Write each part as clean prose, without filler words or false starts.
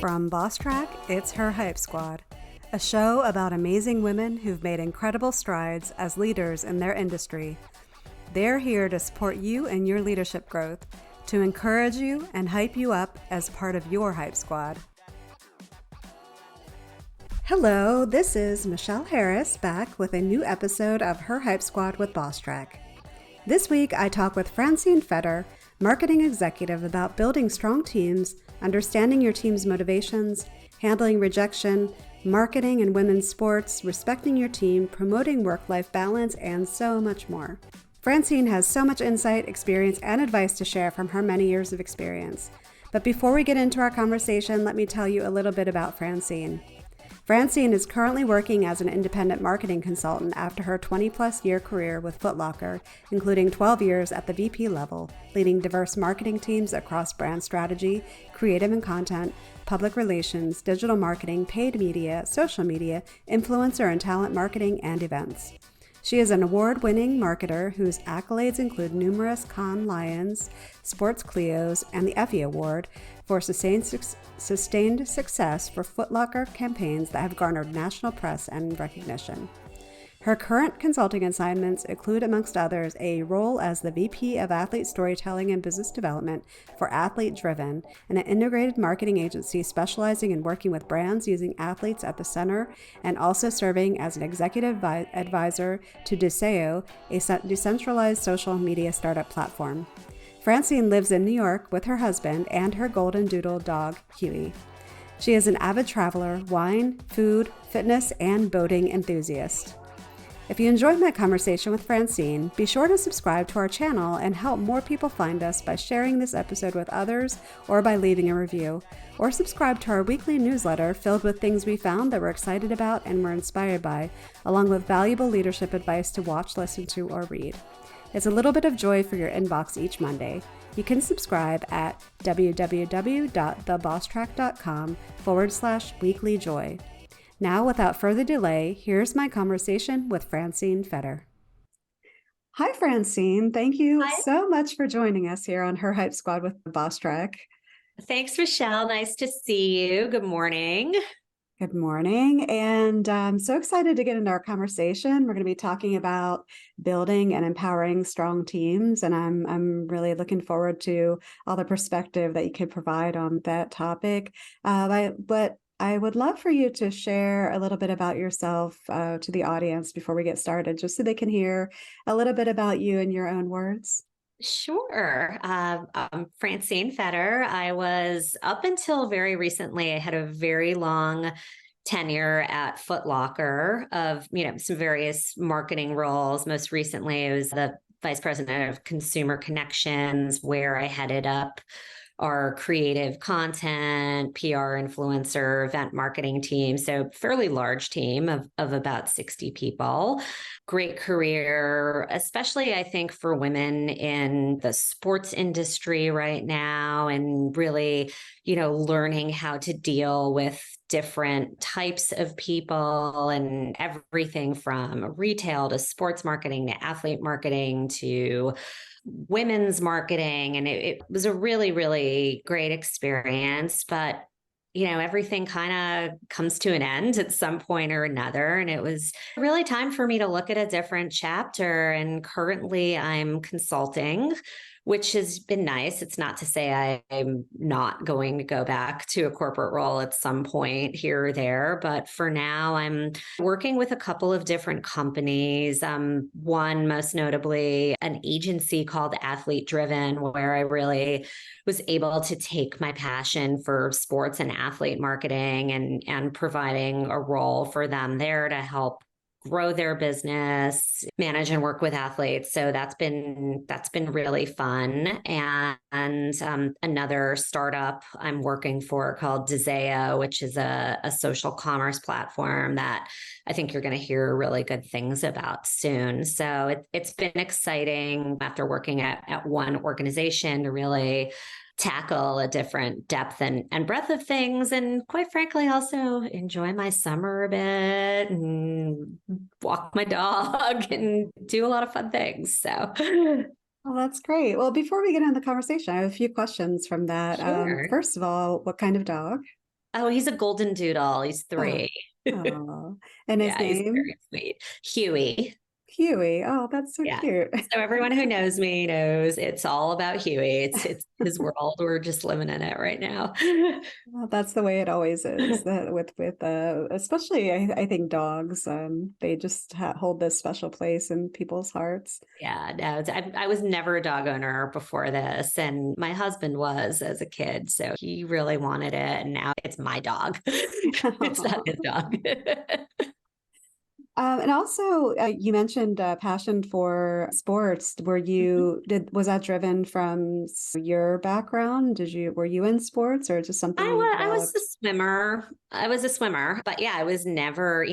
From Bosstrack, it's Her HypeSquad, a show about amazing women who've made incredible strides as leaders in their industry. They're here to support you and your leadership growth, to encourage you and hype you up as part of your Hype Squad. Hello, this is Michelle Harris back with a new episode of Her HypeSquad with Bosstrack. This week I talk with Francine Feder, marketing executive, about building strong teams, understanding your team's motivations, handling rejection, marketing in women's sports, respecting your team, promoting work-life balance, and so much more. Francine has so much insight, experience, and advice to share from her many years of experience. But before we get into our conversation, let me tell you a little bit about Francine. Francine is currently working as an independent marketing consultant after her 20-plus year career with Foot Locker, including 12 years at the VP level, leading diverse marketing teams across brand strategy, creative and content, public relations, digital marketing, paid media, social media, influencer and talent marketing, and events. She is an award-winning marketer whose accolades include numerous Cannes Lions, Sports Clios, and the Effie Award for sustained success for Foot Locker campaigns that have garnered national press and recognition. Her current consulting assignments include, amongst others, a role as the VP of Athlete Storytelling and Business Development for Athlete Driven, an integrated marketing agency specializing in working with brands using athletes at the center, and also serving as an executive advisor to Deseo, a decentralized social media startup platform. Francine lives in New York with her husband and her goldendoodle dog, Huey. She is an avid traveler, wine, food, fitness, and boating enthusiast. If you enjoyed my conversation with Francine, be sure to subscribe to our channel and help more people find us by sharing this episode with others or by leaving a review. Or subscribe to our weekly newsletter filled with things we found that we're excited about and were inspired by, along with valuable leadership advice to watch, listen to, or read. It's a little bit of joy for your inbox each Monday. You can subscribe at www.thebosstrack.com/weeklyjoy. Now, without further delay, here's my conversation with Francine Feder. Hi, Francine. Thank you Hi. so much for joining us here on Her Hype Squad with Bosstrack. Thanks, Michelle. Nice to see you. Good morning. Good morning. And I'm so excited to get into our conversation. We're going to be talking about building and empowering strong teams. And I'm really looking forward to all the perspective that you could provide on that topic. But I would love for you to share a little bit about yourself to the audience before we get started, just so they can hear a little bit about you in your own words. Sure. I'm Francine Feder. I was, up until very recently, I had a very long tenure at Foot Locker of, some various marketing roles. Most recently, I was the vice president of consumer connections, where I headed up our creative content, PR influencer, event marketing team. So fairly large team of about 60 people. Great career, especially I think for women in the sports industry right now, and really, learning how to deal with different types of people and everything from retail to sports marketing to athlete marketing to women's marketing. And it was a really, really great experience. But, everything kind of comes to an end at some point or another. And it was really time for me to look at a different chapter. And currently I'm consulting, which has been nice. It's not to say I'm not going to go back to a corporate role at some point here or there, but for now I'm working with a couple of different companies. One, most notably, an agency called Athlete Driven, where I really was able to take my passion for sports and athlete marketing and providing a role for them there to help grow their business, manage and work with athletes. So that's been really fun. And another startup I'm working for called Deseo, which is a social commerce platform that I think you're going to hear really good things about soon. So it's been exciting after working at one organization to really tackle a different depth and breadth of things. And quite frankly, also enjoy my summer a bit and walk my dog and do a lot of fun things. So. Well, that's great. Well, before we get into the conversation, I have a few questions from that. Sure. First of all, what kind of dog? Oh, he's a goldendoodle. He's Oh, 3. oh. And his Yeah, he's name? very sweet. Huey. Huey. Oh, that's so Yeah. cute. So everyone who knows me knows it's all about Huey. It's his world. We're just living in it right now. Well, that's the way it always is. That with especially I think dogs, they just hold this special place in people's hearts. Yeah, no, I was never a dog owner before this, and my husband was as a kid, so he really wanted it, and now it's my dog. It's not his dog. And also, you mentioned passion for sports. Was that driven from your background? Were you in sports or just something you I was a developed? swimmer. I was a swimmer, but yeah, I was never,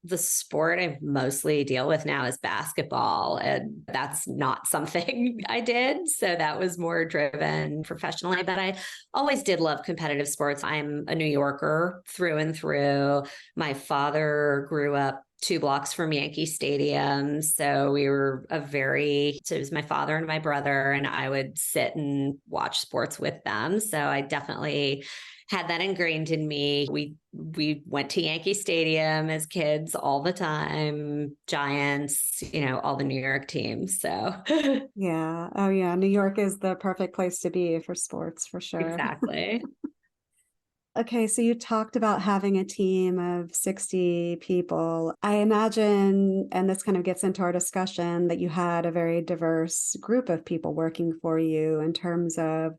the sport I mostly deal with now is basketball, and that's not something I did. So that was more driven professionally, but I always did love competitive sports. I'm a New Yorker through and through. My father grew up 2 blocks from Yankee Stadium. So so it was my father and my brother, and I would sit and watch sports with them. So I definitely had that ingrained in me. We went to Yankee Stadium as kids all the time, Giants, all the New York teams. So Yeah. Oh, yeah. New York is the perfect place to be for sports, for sure. exactly. Okay, so you talked about having a team of 60 people. I imagine, and this kind of gets into our discussion, that you had a very diverse group of people working for you in terms of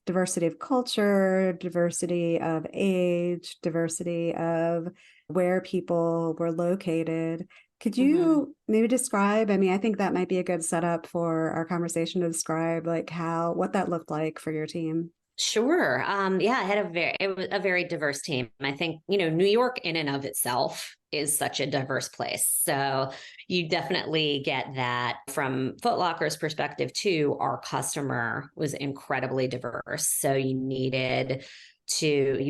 diversity of culture, diversity of age, diversity of where people were located. Could Mhm. you maybe describe, I mean, I think that might be a good setup for our conversation to describe like what that looked like for your team. Sure. Yeah, I had it was a very diverse team. I think, New York in and of itself is such a diverse place. So you definitely get that from Foot Locker's perspective too. Our customer was incredibly diverse. So you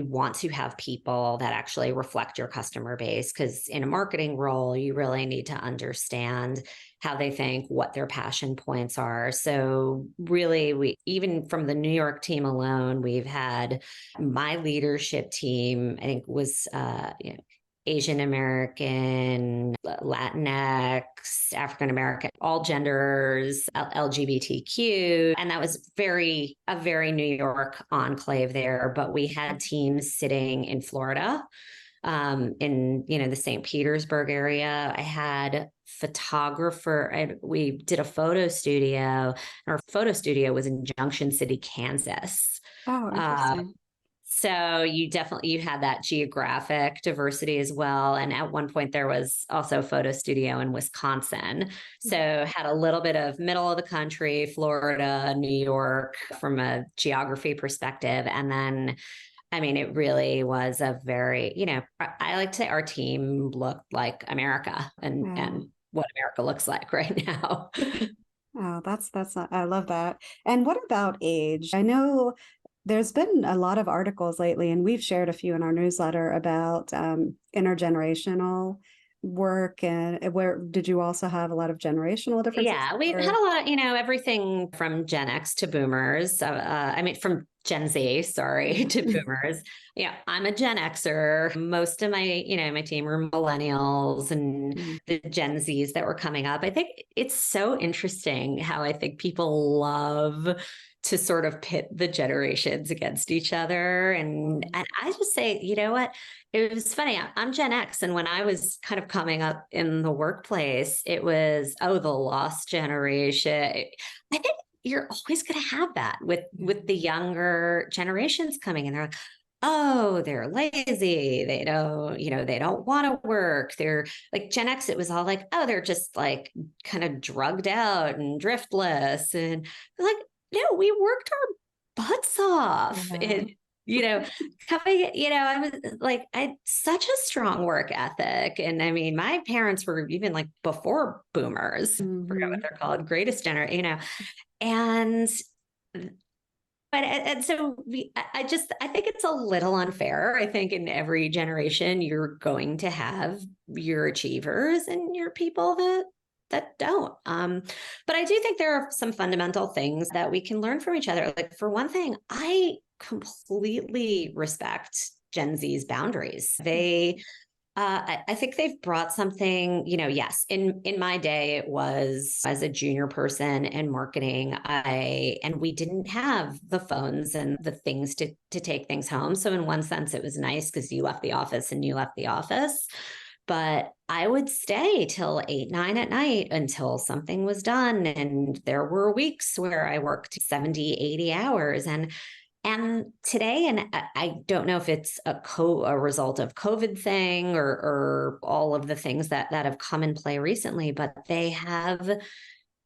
want to have people that actually reflect your customer base, because in a marketing role, you really need to understand how they think, what their passion points are. So really, we even from the New York team alone, we've had my leadership team, I think was Asian American, Latinx, African American, all genders, LGBTQ. And that was a very New York enclave there. But we had teams sitting in Florida, in the St. Petersburg area. I had we did a photo studio. Our photo studio was in Junction City, Kansas. Oh, Uh, interesting. so you had that geographic diversity as well. And at one point there was also a photo studio in Wisconsin. So had a little bit of middle of the country, Florida, New York from a geography perspective. And then I mean, it really was a very, I like to say our team looked like America Yeah. and what America looks like right now. Oh, I love that. And what about age? I know there's been a lot of articles lately, and we've shared a few in our newsletter about intergenerational work. And where did you also have a lot of generational differences? Yeah, we've had Or a lot, everything from Gen X to boomers. I mean, from Gen Z, sorry, to boomers. Yeah, I'm a Gen Xer. Most of my team are millennials and Mm, the Gen Zs that were coming up. I think it's so interesting how I think people love to sort of pit the generations against each other. And I just say, you know what? It was funny. I'm Gen X. And when I was kind of coming up in the workplace, it was, oh, the lost generation. I think you're always going to have that with the younger generations coming in. They're like, oh, they're lazy. They don't want to work. They're like Gen X. It was all like, oh, they're just like kind of drugged out and driftless. And like, no, we worked our butts off. yeah. And, you know, I was like, I had such a strong work ethic. And I mean, my parents were even like before boomers, I forget what Hmm. they're called, greatest generation, and and so I think it's a little unfair. I think in every generation you're going to have your achievers and your people that don't. But I do think there are some fundamental things that we can learn from each other. Like for one thing, I completely respect Gen Z's boundaries. I think they've brought something, yes, in my day, it was as a junior person in marketing, and we didn't have the phones and the things to take things home. So in one sense, it was nice because you left the office and you left the office. But I would stay till 8, 9 at night until something was done. And there were weeks where I worked 70, 80 hours. And today, and I don't know if it's a result of COVID thing or all of the things that have come in play recently, but they have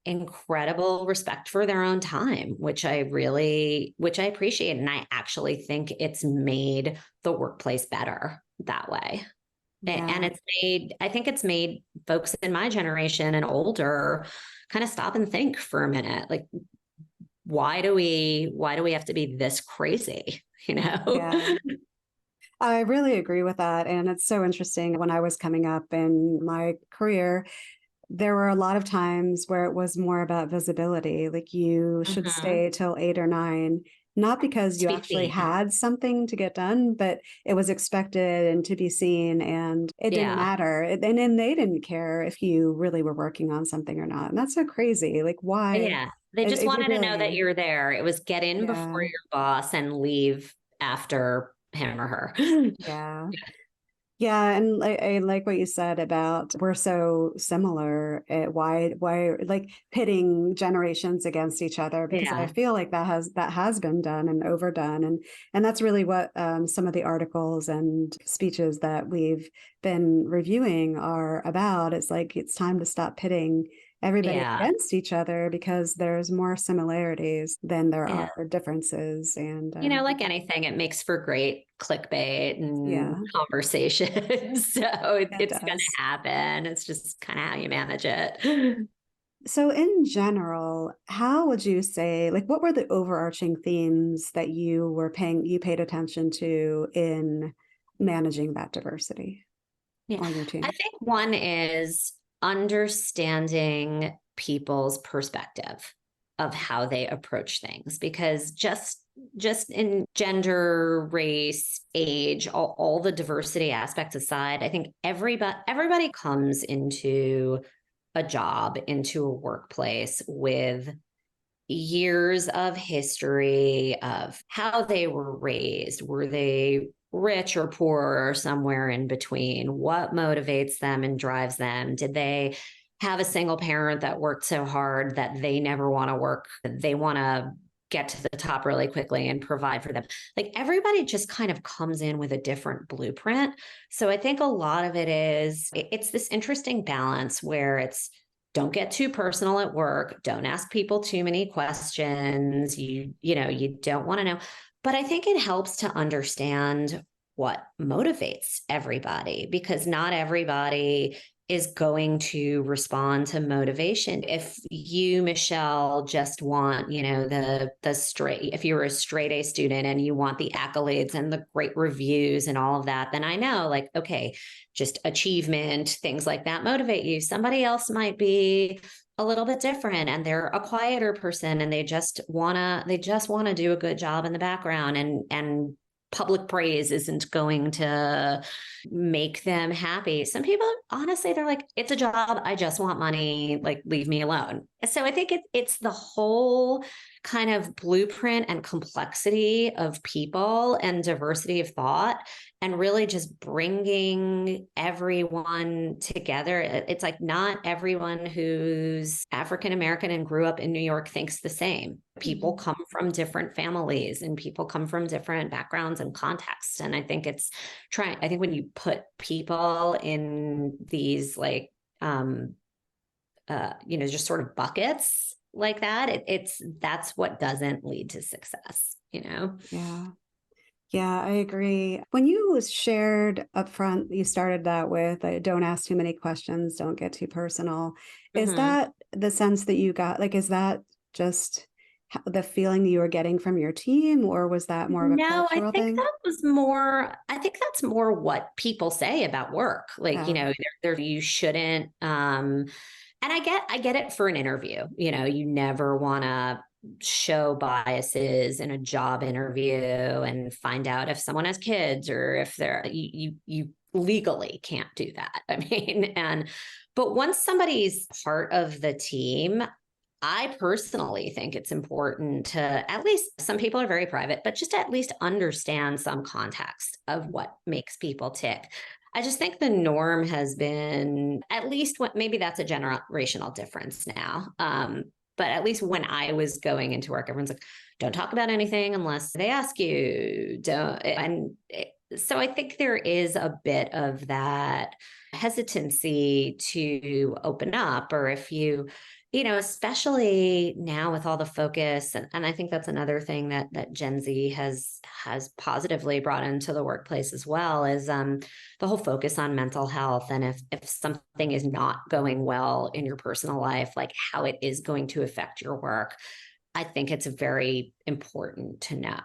incredible respect for their own time, which I appreciate. And I actually think it's made the workplace better that way. Yeah. And I think it's made folks in my generation and older kind of stop and think for a minute. Like, why do we have to be this crazy? Yeah. I really agree with that. And it's so interesting. When I was coming up in my career, there were a lot of times where it was more about visibility. Like you should stay till 8 or 9, not because you actually had something to get done, but it was expected and to be seen, and it didn't matter. And then they didn't care if you really were working on something or not. And that's so crazy. Like, why? Yeah. They just wanted to know that you're there. It was get in before your boss and leave after him or her. Yeah. Yeah, and I like what you said about we're so similar. Why like pitting generations against each other? Because I feel like that has been done and overdone, and that's really what some of the articles and speeches that we've been reviewing are about. It's like it's time to stop pitting everybody against each other because there's more similarities than there are differences. And like anything, it makes for great clickbait and conversation. So it's going to happen. It's just kind of how you manage it. So in general, how would you say, like, what were the overarching themes that you paid attention to in managing that diversity on your team? I think one is understanding people's perspective of how they approach things, because just in gender, race, age, all the diversity aspects aside, I think everybody comes into a job, into a workplace with years of history of how they were raised. Were they rich or poor or somewhere in between? What motivates them and drives them? Did they have a single parent that worked so hard that they never want to work? They want to get to the top really quickly and provide for them. Like everybody just kind of comes in with a different blueprint. So I think a lot of it's this interesting balance where it's don't get too personal at work. Don't ask people too many questions. You don't want to know. But I think it helps to understand what motivates everybody, because not everybody is going to respond to motivation. If you, Michelle, just want, the straight, if you're a straight A student and you want the accolades and the great reviews and all of that, then I know, like, okay, just achievement, things like that motivate you. Somebody else might be a little bit different and they're a quieter person and they just wanna do a good job in the background, and public praise isn't going to make them happy. Some people, honestly, they're like, it's a job. I just want money. Like, leave me alone. So I think it's the whole kind of blueprint and complexity of people and diversity of thought, and really just bringing everyone together. It's like not everyone who's African American and grew up in New York thinks the same. People come from different families and people come from different backgrounds and contexts. And I think I think when you put people in these like, just sort of buckets like that, that's what doesn't lead to success, Yeah, I agree. When you shared up front, you started that with don't ask too many questions, don't get too personal. Is that the sense that you got? Like, is that just the feeling you were getting from your team, or was that more of a cultural thing? I think that's more what people say about work. Like, you shouldn't, and I get it for an interview. You never want to show biases in a job interview and find out if someone has kids or if they're you legally can't do that. I mean, but once somebody's part of the team, I personally think it's important to, at least, some people are very private, but just at least understand some context of what makes people tick. I just think the norm has been, at least what, maybe that's a generational difference now. But at least when I was going into work, everyone's like, don't talk about anything unless they ask you. Don't. So I think there is a bit of that hesitancy to open up, or if you know, especially now with all the focus, and I think that's another thing that Gen Z has positively brought into the workplace as well, is the whole focus on mental health. And if something is not going well in your personal life, like how it is going to affect your work, I think it's very important to know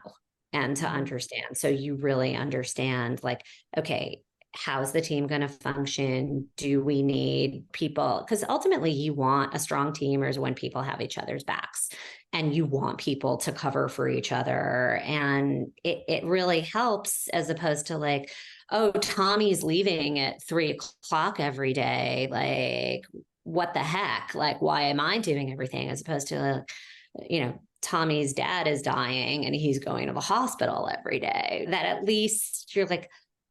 and to understand. So you really understand, like, okay, how's the team going to function? Do we need people? Because ultimately, you want a strong team is when people have each other's backs, and you want people to cover for each other. And it really helps, as opposed to like, oh, Tommy's leaving at 3 o'clock every day. Like, what the heck? Like, why am I doing everything? As opposed to, you know, Tommy's dad is dying and he's going to the hospital every day. That at least you're like,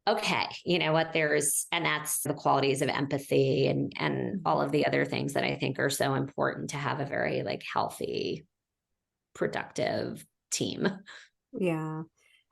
okay, you know what, and that's the qualities of empathy and all of the other things that I think are so important to have a very like healthy, productive team. Yeah.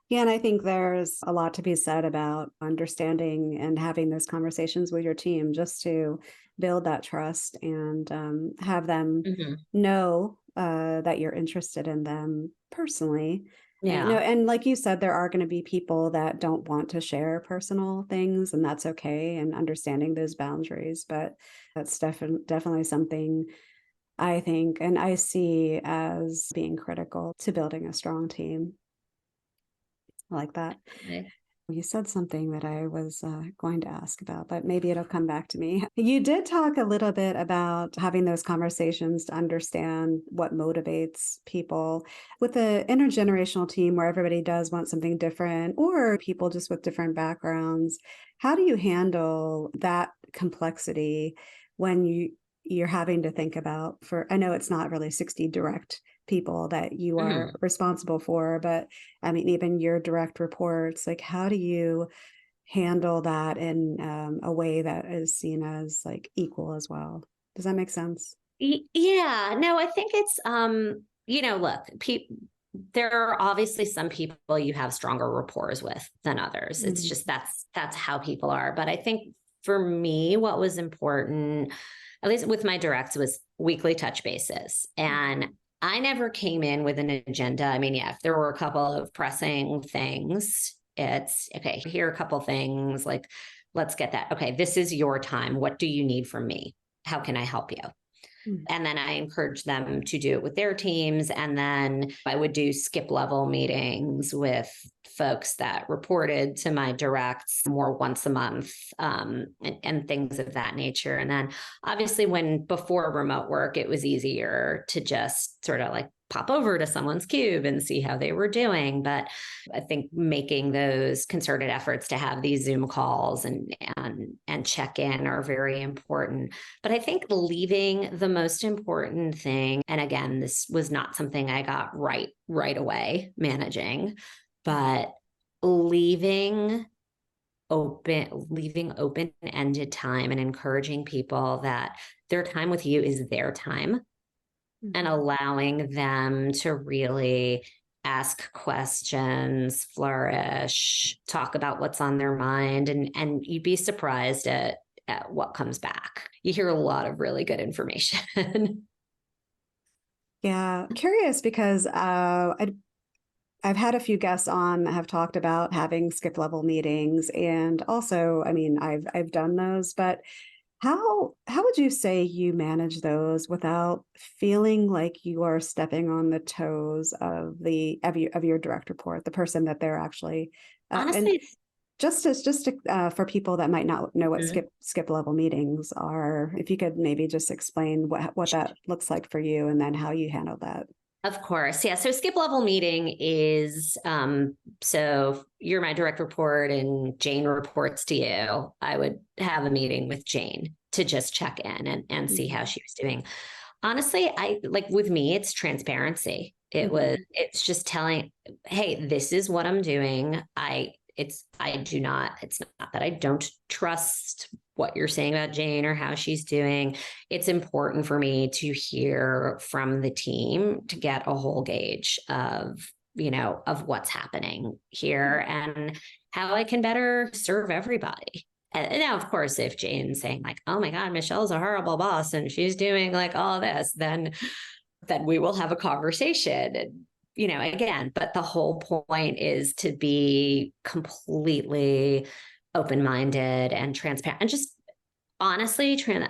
Yeah. And I think there's a lot to be said about understanding and having those conversations with your team just to build that trust and have them know that you're interested in them personally. Yeah. You know, and like you said, there are going to be people that don't want to share personal things, and that's okay, and understanding those boundaries. But that's definitely something I think and I see as being critical to building a strong team. I like that. Okay. You said something that I was going to ask about, but maybe it'll come back to me. You did talk a little bit about having those conversations to understand what motivates people. With the intergenerational team where everybody does want something different, or people just with different backgrounds, how do you handle that complexity when you're having to think about, I know it's not really 60 direct people that you are responsible for, but I mean, even your direct reports, like how do you handle that in a way that is seen as like equal as well? Does that make sense? Yeah, no, I think it's, you know, look, there are obviously some people you have stronger rapport with than others. It's just, that's how people are. But I think for me, what was important, at least with my directs, was weekly touch bases. And I never came in with an agenda. I mean, yeah, if there were a couple of pressing things, it's okay, here are a couple things, like, let's get that. Okay, this is your time. What do you need from me? How can I help you? And then I encouraged them to do it with their teams. And then I would do skip level meetings with folks that reported to my directs more once a month, and things of that nature. And then obviously before remote work, it was easier to just sort of like pop over to someone's cube and see how they were doing. But I think making those concerted efforts to have these Zoom calls and check in are very important. But I think leaving the most important thing, and again, this was not something I got right away managing, but leaving open-ended time and encouraging people that their time with you is their time, and allowing them to really ask questions, flourish, talk about what's on their mind. And you'd be surprised at what comes back. You hear a lot of really good information. Yeah, curious because I've had a few guests on that have talked about having skip level meetings, and also, I mean, I've done those, but how would you say you manage those without feeling like you are stepping on the toes of your direct report, the person that they're actually Honestly, and for people that might not know what skip level meetings are, if you could maybe just explain what that looks like for you and then how you handle that. Of course. Yeah. So skip level meeting is so you're my direct report and Jane reports to you. I would have a meeting with Jane to just check in and see how she was doing. Honestly, I like with me, it's transparency. It's just telling, hey, this is what I'm doing. It's not that I don't trust what you're saying about Jane or how she's doing. It's important for me to hear from the team to get a whole gauge of what's happening here and how I can better serve everybody. And now, of course, if Jane's saying like, "Oh my God, Michelle's a horrible boss and she's doing like all this," then we will have a conversation. And again, but the whole point is to be completely open-minded and transparent and just honestly and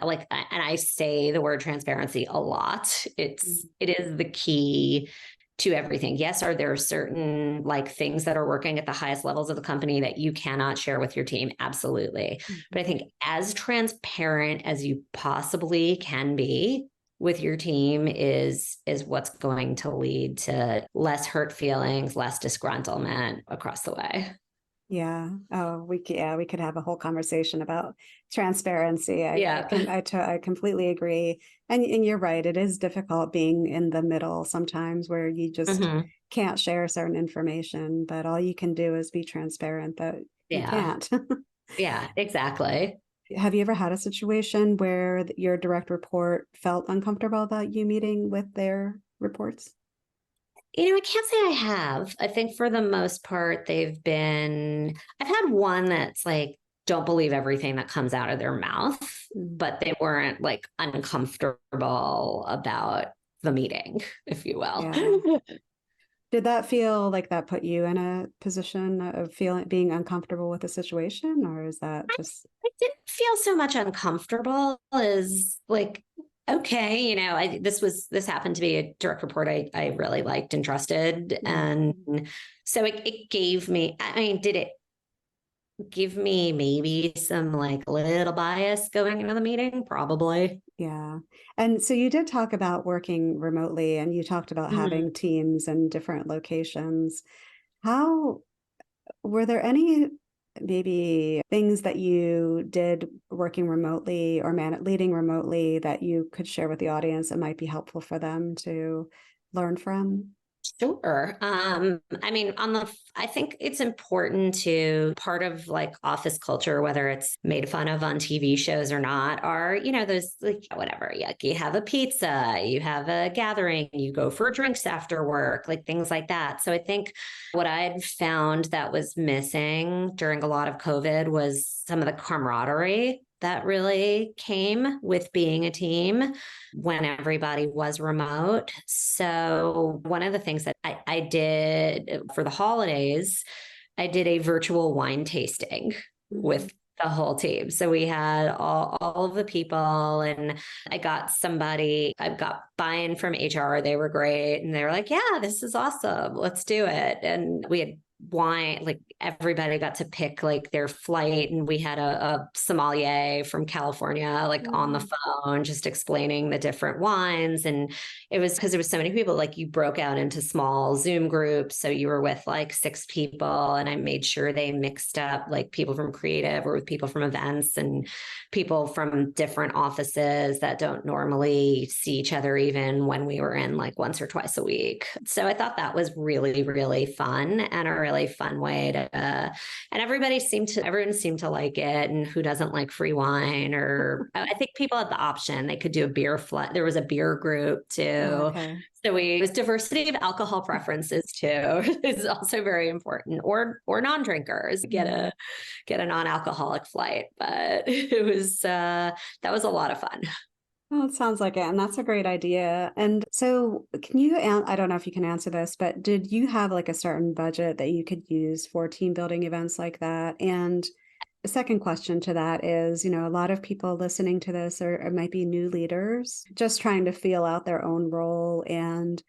I say the word transparency a lot. It is the key to everything. Yes, are there certain like things that are working at the highest levels of the company that you cannot share with your team? Absolutely. But I think as transparent as you possibly can be with your team is what's going to lead to less hurt feelings, less disgruntlement across the way. Yeah. Oh, we could have a whole conversation about transparency. I completely agree. And you're right. It is difficult being in the middle sometimes where you just can't share certain information, but all you can do is be transparent that you can't. Yeah, exactly. Have you ever had a situation where your direct report felt uncomfortable about you meeting with their reports? I can't say I have. I think for the most part, I've had one that's like, don't believe everything that comes out of their mouth, but they weren't like uncomfortable about the meeting, if you will. Yeah. Did that feel like that put you in a position of being uncomfortable with the situation, or is that just? I didn't feel so much uncomfortable as like, okay, this happened to be a direct report I really liked and trusted. And so it gave me, did it give me maybe some like little bias going into the meeting? Probably. Yeah. And so you did talk about working remotely and you talked about having teams in different locations. How were there any maybe things that you did working remotely or leading remotely that you could share with the audience that might be helpful for them to learn from? Sure. I think it's important to part of like office culture, whether it's made fun of on TV shows or not, are, those like whatever, you have a pizza, you have a gathering, you go for drinks after work, like things like that. So I think what I'd found that was missing during a lot of COVID was some of the camaraderie that really came with being a team when everybody was remote. So one of the things that I did for the holidays, I did a virtual wine tasting with the whole team. So we had all of the people and I got buy-in from HR. They were great. And they were like, yeah, this is awesome. Let's do it. And we had wine, like everybody got to pick like their flight, and we had a sommelier from California like on the phone just explaining the different wines. And it was because there was so many people, like you broke out into small Zoom groups, so you were with like 6 people, and I made sure they mixed up like people from creative or with people from events and people from different offices that don't normally see each other even when we were in like once or twice a week. So I thought that was really, really fun and a really fun way to, and everyone seemed to like it. And who doesn't like free wine? Or I think people had the option, they could do a beer flat. There was a beer group too. Oh, okay. So it was diversity of alcohol preferences too is also very important, or non-drinkers get a non-alcoholic flight. But it was, that was a lot of fun. Well, it sounds like it, and that's a great idea. And so, I don't know if you can answer this, but did you have like a certain budget that you could use for team building events like that? And the second question to that is, a lot of people listening to this or might be new leaders just trying to feel out their own role and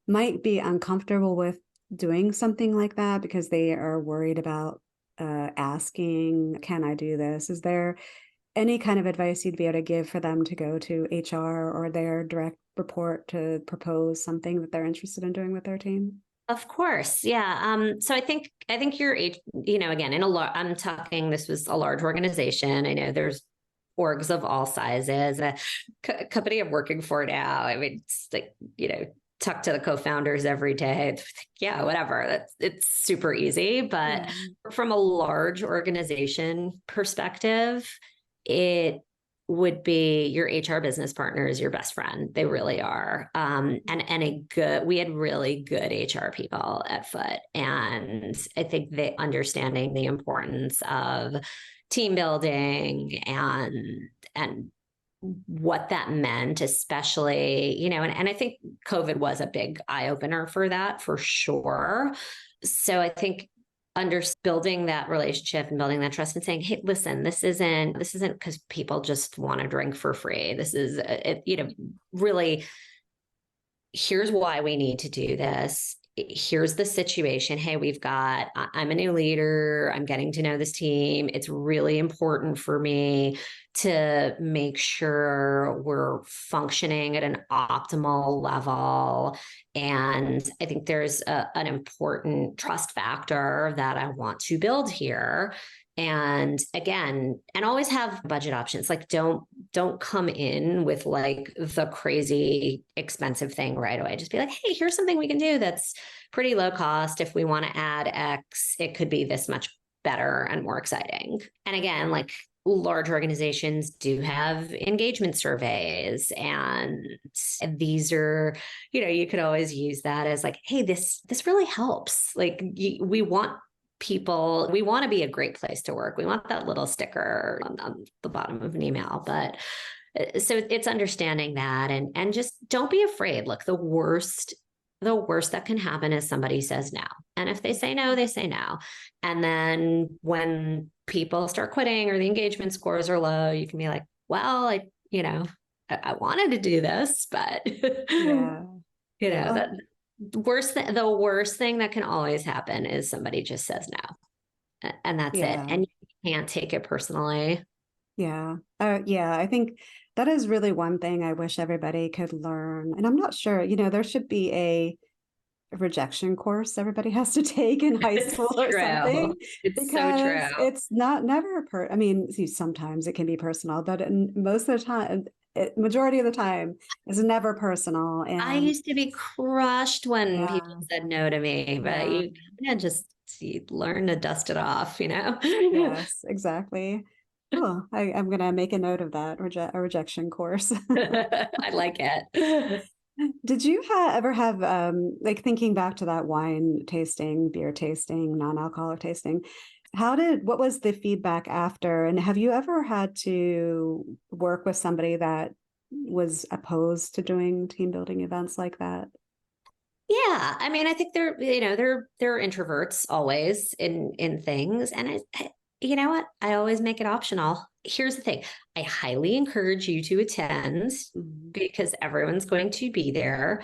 might be uncomfortable with doing something like that because they are worried about asking, can I do this? Is there any kind of advice you'd be able to give for them to go to HR or their direct report to propose something that they're interested in doing with their team? Of course. Yeah. So I think you're, again, I'm talking, this was a large organization. I know there's orgs of all sizes. A company I'm working for now, I mean, it's like, talk to the co-founders every day. It's like, yeah, whatever. It's super easy. But from a large organization perspective, it would be your HR business partner is your best friend. They really are. We had really good HR people at Foot. And I think they understanding the importance of team building and what that meant, especially, and I think COVID was a big eye opener for that for sure. So I think building that relationship and building that trust and saying, hey, listen, this isn't because people just want to drink for free. This is, really, here's why we need to do this. Here's the situation. Hey, I'm a new leader. I'm getting to know this team. It's really important for me to make sure we're functioning at an optimal level. And I think there's an important trust factor that I want to build here. And again, and always have budget options. Like don't come in with like the crazy expensive thing right away. Just be like, hey, here's something we can do that's pretty low cost. If we want to add X, it could be this much better and more exciting. And again, like large organizations do have engagement surveys, and these are, you could always use that as like, hey, this really helps. Like we want to be a great place to work. We want that little sticker on the bottom of an email. But so it's understanding that and just don't be afraid. Look, the worst that can happen is somebody says no. And if they say no, they say no. And then when people start quitting or the engagement scores are low, you can be like, well, I wanted to do this, but that the worst thing that can always happen is somebody just says no, and that's it. And you can't take it personally. I think that is really one thing I wish everybody could learn. And I'm not sure, there should be a rejection course everybody has to take in high school or something. It's so true. It's never I mean, sometimes it can be personal, but most of the time, majority of the time, is never personal. And I used to be crushed when people said no to me, but you learn to dust it off, Yes, exactly. Oh, I'm going to make a note of that, a rejection course. I like it. Did you ever have, like thinking back to that wine tasting, beer tasting, non-alcoholic tasting, what was the feedback after? And have you ever had to work with somebody that was opposed to doing team building events like that? Yeah. I mean, I think they're introverts always in things. And you know what? I always make it optional. Here's the thing. I highly encourage you to attend because everyone's going to be there.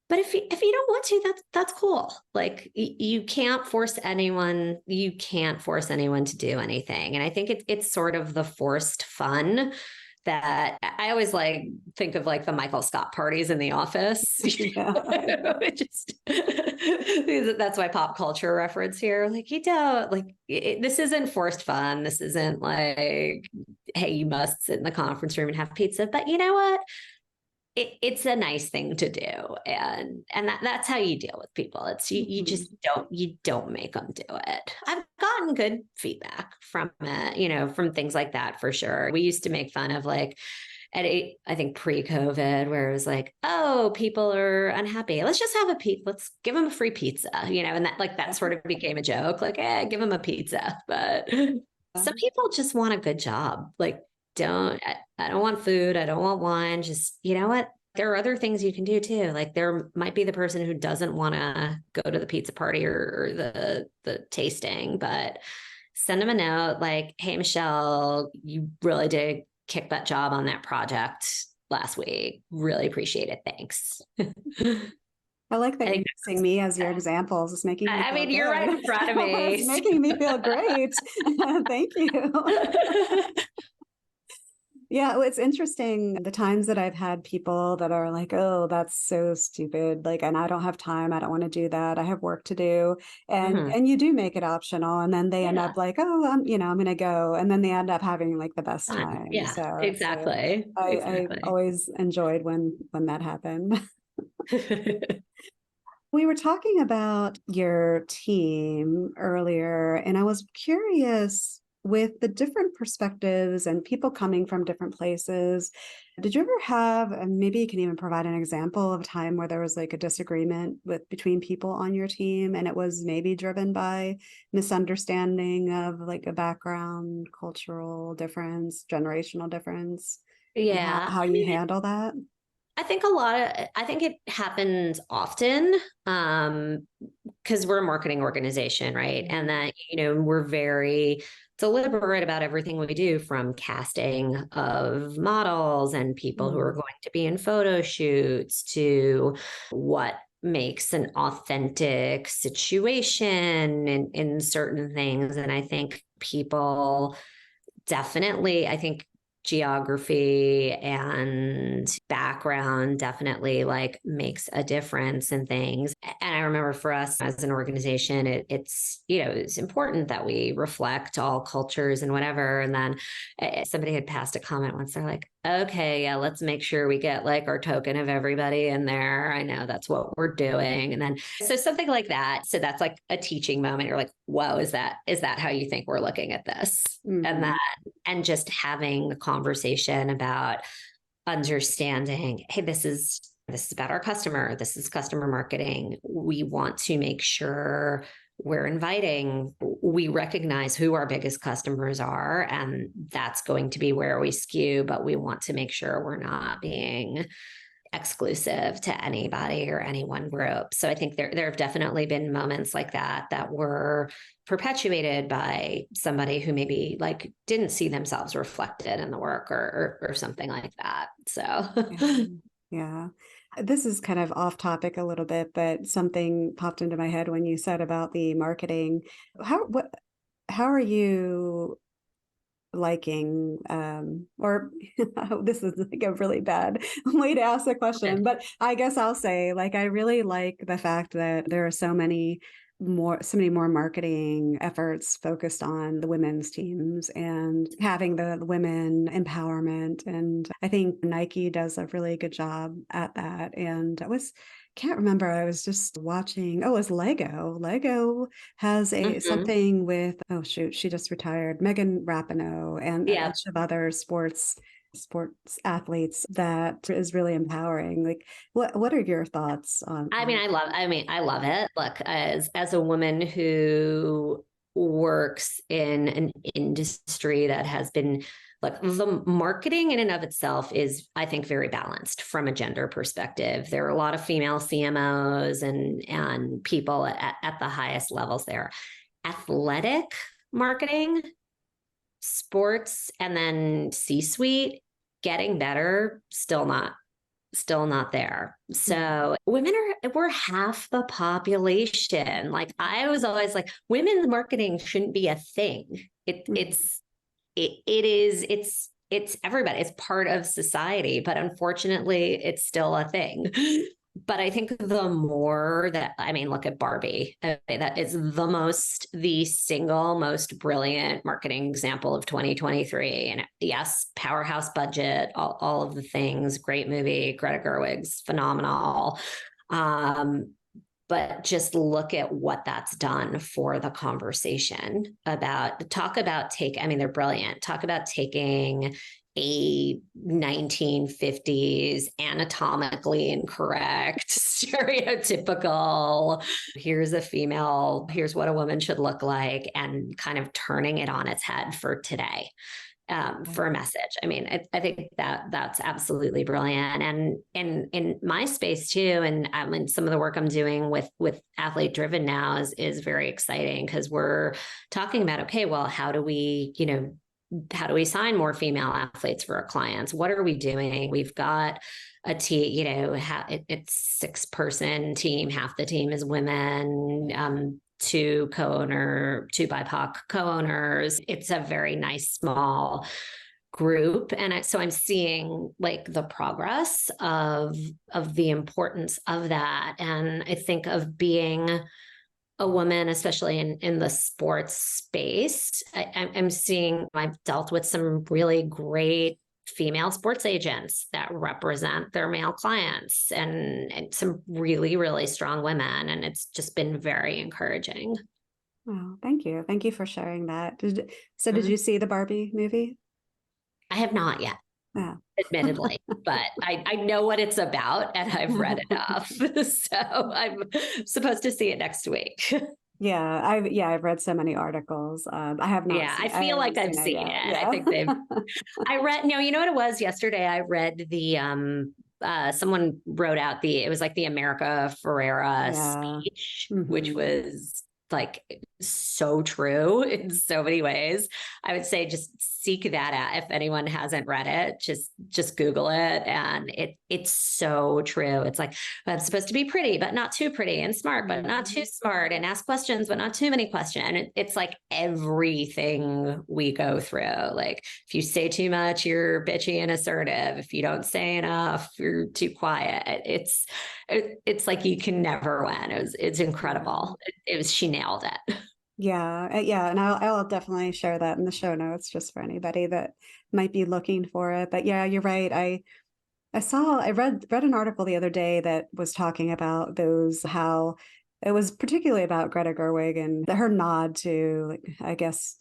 But if you don't want to, that's cool. Like you can't force anyone. You can't force anyone to do anything. And I think it's sort of the forced fun that I always think of like the Michael Scott parties in The Office. That's my pop culture reference here. Like, this isn't forced fun. This isn't like, hey, you must sit in the conference room and have pizza. But you know what? It's a nice thing to do. And that's how you deal with people. It's you just don't make them do it. I've gotten good feedback from it, from things like that for sure. We used to make fun of like, I think pre-COVID, where it was like, oh, people are unhappy. Let's just have let's give them a free pizza, and that sort of became a joke, like, give them a pizza. But some people just want a good job. Like, I don't want food. I don't want wine. Just, you know what? There are other things you can do too. Like there might be the person who doesn't want to go to the pizza party or the tasting, but send them a note like, hey, Michelle, you really did kick butt job on that project last week. Really appreciate it. Thanks. I like that you're using me as your examples. It's making me feel you're right in front of me. It's making me feel great. Thank you. Yeah, well, it's interesting the times that I've had people that are like, "Oh, that's so stupid," like, and I don't have time, I don't want to do that, I have work to do, Mhm. and you do make it optional, and then they end Yeah. up like, "Oh, I'm gonna go," and then they end up having like the best Fun. time. Yeah, So exactly. I Exactly. always enjoyed when that happened. We were talking about your team earlier, and I was curious with the different perspectives and people coming from different places. Did you ever have, and maybe you can even provide an example of a time where there was like a disagreement with between people on your team, and it was maybe driven by misunderstanding of like a background, cultural difference, generational difference, and Yeah. how I you mean, handle that? I think it happens often. Because we're a marketing organization, right? And Mhm. that, we're very deliberate about everything we do, from casting of models and people who are Mhm. going to be in photo shoots to what makes an authentic situation in certain things. And I think people definitely, I think geography and background definitely like makes a difference in things. And I remember for us as an organization, it's, it's important that we reflect all cultures and whatever. And then somebody had passed a comment once. They're like, okay, yeah, let's make sure we get like our token of everybody in there. I know that's what we're doing. And then, so something like that. So that's like a teaching moment. You're like, whoa, is that how you think we're looking at this? And Mhm. and just having a conversation about understanding, hey, this is about our customer, this is customer marketing, we want to make sure we're inviting, we recognize who our biggest customers are, and that's going to be where we skew, but we want to make sure we're not being exclusive to anybody or any one group. So I think there have definitely been moments like that were perpetuated by somebody who maybe like didn't see themselves reflected in the work, or something like that. So Yeah. Yeah. This is kind of off topic a little bit, but something popped into my head when you said about the marketing. What how are you liking or this is like a really bad way to ask the question, but I guess I'll say like I really like the fact that there are so many more marketing efforts focused on the women's teams and having the women empowerment, and I think Nike does a really good job at that. And I was can't remember, I was just watching, oh, it was Lego has a Mhm. something with, oh shoot, she just retired, Megan Rapinoe, and a Yeah. bunch of other sports athletes that is really empowering. Like what are your thoughts on I love it. Look, as a woman who works in an industry that has been, look, the marketing in and of itself is, I think, very balanced from a gender perspective. There are a lot of female CMOs and people at the highest levels there. Athletic marketing, sports, and then C-suite, getting better, still not there. Mhm. So we're half the population. Like I was always like, women's marketing shouldn't be a thing. Mhm. It's everybody. It's part of society, but unfortunately, it's still a thing. But I think the more that, I mean, look at Barbie. That is the single most brilliant marketing example of 2023. And yes, powerhouse budget, all of the things, great movie, Greta Gerwig's phenomenal. Um, but just look at what that's done for the conversation about, talk about take, I mean, they're brilliant. Talk about taking a 1950s anatomically incorrect, stereotypical, here's a female, here's what a woman should look like, and kind of turning it on its head for today, for a message. I mean, I think that's absolutely brilliant. And in my space too, and some of the work I'm doing with athlete driven now is very exciting, because we're talking about, okay, well, how do we sign more female athletes for our clients? What are we doing? We've got a team, it's 6-person team. Half the team is women. Two BIPOC co-owners. It's a very nice small group. And so I'm seeing like the progress of the importance of that. And I think of being a woman, especially in the sports space, I'm seeing, I've dealt with some really great female sports agents that represent their male clients, and some really, really strong women. And it's just been very encouraging. Oh, thank you. Thank you for sharing that. Did Mhm. you see the Barbie movie? I have not yet, Yeah. admittedly, but I know what it's about and I've read enough. So I'm supposed to see it next week. Yeah, I've read so many articles. I have not Yeah, seen I I feel haven't like I've seen it seen yet. it. I Yeah. think I read, no, you know what it was yesterday? I read someone wrote out it was like the America Ferrera Yeah. speech, which Hmm. was like so true in so many ways. I would say just seek that out. If anyone hasn't read it, just Google it. And it's so true. It's like, I'm supposed to be pretty, but not too pretty, and smart, but not too smart, and ask questions, but not too many questions. And it's like everything we go through. Like if you say too much, you're bitchy and assertive. If you don't say enough, you're too quiet. It's like you can never win. It's incredible. She nailed it. Yeah, yeah, and I'll definitely share that in the show notes just for anybody that might be looking for it. But yeah, you're right. I read an article the other day that was talking about those, how it was particularly about Greta Gerwig and her nod to, like, I guess,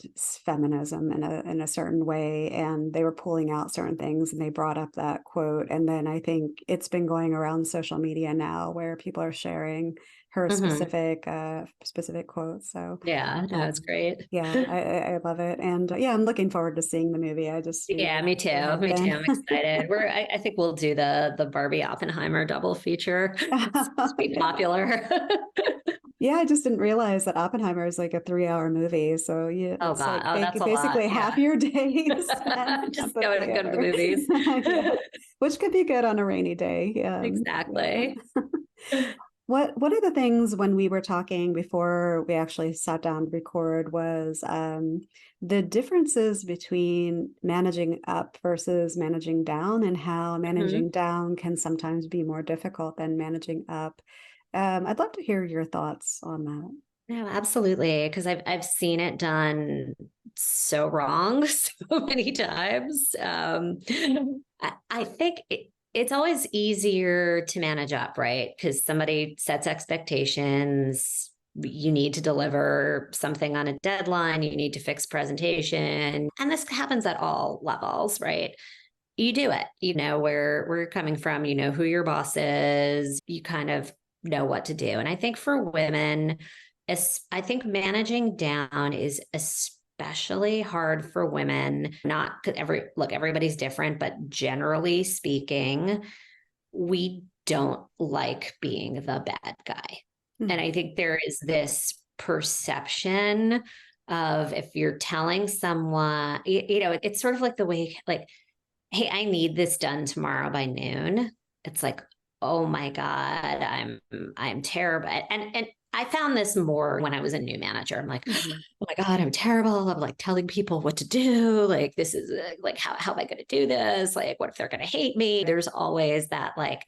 feminism in a certain way, and they were pulling out certain things, and they brought up that quote, and then I think it's been going around social media now where people are sharing her Mhm. specific quotes. So Yeah, no, it's great. yeah, I love it, and yeah, I'm looking forward to seeing the movie. I just, Yeah, me too. so have Me too. I'm been. excited. I think we'll do the Barbie Oppenheimer double feature. It's supposed to be Yeah. popular. Yeah, I just didn't realize that Oppenheimer is like a 3-hour movie. So yeah, Oh it's God. like Oh, that's a lot. basically half Yeah. your day spent at Just the go to the theater. movies. Yeah, which could be good on a rainy day. Yeah, yeah. Exactly. What are the things when we were talking before we actually sat down to record was the differences between managing up versus managing down, and how Mhm. managing down can sometimes be more difficult than managing up. I'd love to hear your thoughts on that. No, absolutely. Because I've seen it done so wrong so many times. I think it's always easier to manage up, right? Because somebody sets expectations. You need to deliver something on a deadline. You need to fix presentation, and this happens at all levels, right? You do it. You know where you're coming from. You know who your boss is. You kind of know what to do. And I think for women, I think managing down is especially hard for women. Not everybody's different, but generally speaking, we don't like being the bad guy. And I Mhm. think there is this perception of, if you're telling someone, it's sort of like the way, like, hey, I need this done tomorrow by noon. It's like, oh my God, I'm terrible. And I found this more when I was a new manager. I'm like, Mhm. oh my God, I'm terrible. I'm like telling people what to do. Like, this is like, how am I going to do this? Like, what if they're going to hate me? There's always that, like,